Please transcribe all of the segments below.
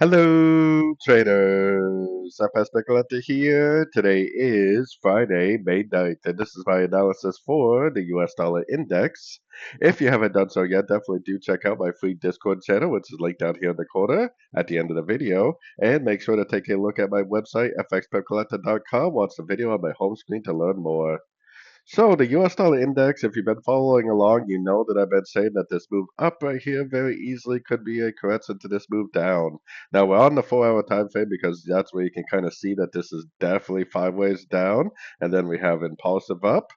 Hello, traders. FX Pip Collector here. Today is Friday, May 9th, and this is my analysis for the US dollar index. If you haven't done so yet, definitely do check out my free Discord channel, which is linked down here in the corner at the end of the video. And make sure to take a look at my website, fxpipcollector.com. Watch the video on my home screen to learn more. So the US dollar index, if you've been following along, you know that I've been saying that this move up right here very easily could be a correction to this move down. Now we're on the 4 hour time frame because that's where you can kind of see that this is definitely 5 ways down, and then we have impulsive up.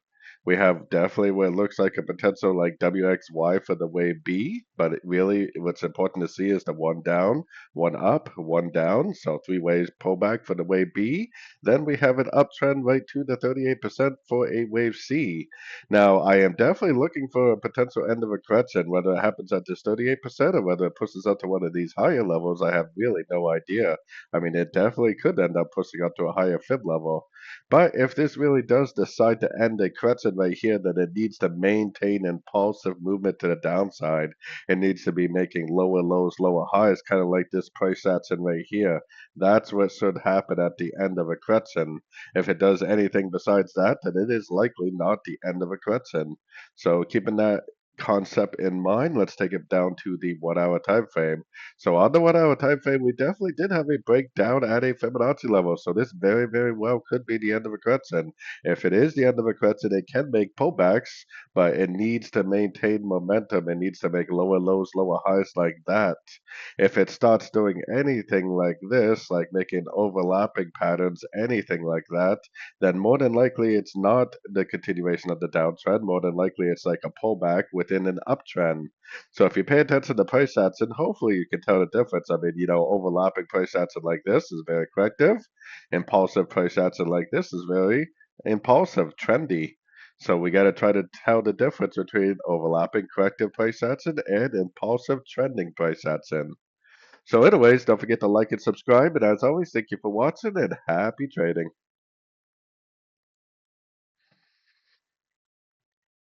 We have definitely what looks like a potential like WXY for the wave B, but really what's important to see is the one down, one up, one down. So 3 ways pullback for the wave B. Then we have an uptrend right to the 38% for a wave C. Now, I am definitely looking for a potential end of a correction. Whether it happens at this 38% or whether it pushes up to one of these higher levels, I have really no idea. I mean, it definitely could end up pushing up to a higher fib level. But if this really does decide to end a correction right here, then it needs to maintain impulsive movement to the downside. It needs to be making lower lows, lower highs, kind of like this price action right here. That's what should happen at the end of a correction. If it does anything besides that, then it is likely not the end of a correction. So keeping that concept in mind, let's take it down to the 1 hour time frame. So on the 1 hour time frame, we definitely did have a breakdown at a Fibonacci level. So this very, very well could be the end of a correction. If it is the end of a correction, it can make pullbacks, but it needs to maintain momentum. It needs to make lower lows, lower highs like that. If it starts doing anything like this, like making overlapping patterns, anything like that, then more than likely it's not the continuation of the downtrend. More than likely it's like a pullback within an uptrend. So if you pay attention to price action, hopefully you can tell the difference. I mean, overlapping price action like this is very corrective. Impulsive price action like this is very impulsive, trendy. So we got to try to tell the difference between overlapping corrective price action and impulsive trending price action. So anyways, don't forget to like and subscribe. And as always, thank you for watching and happy trading.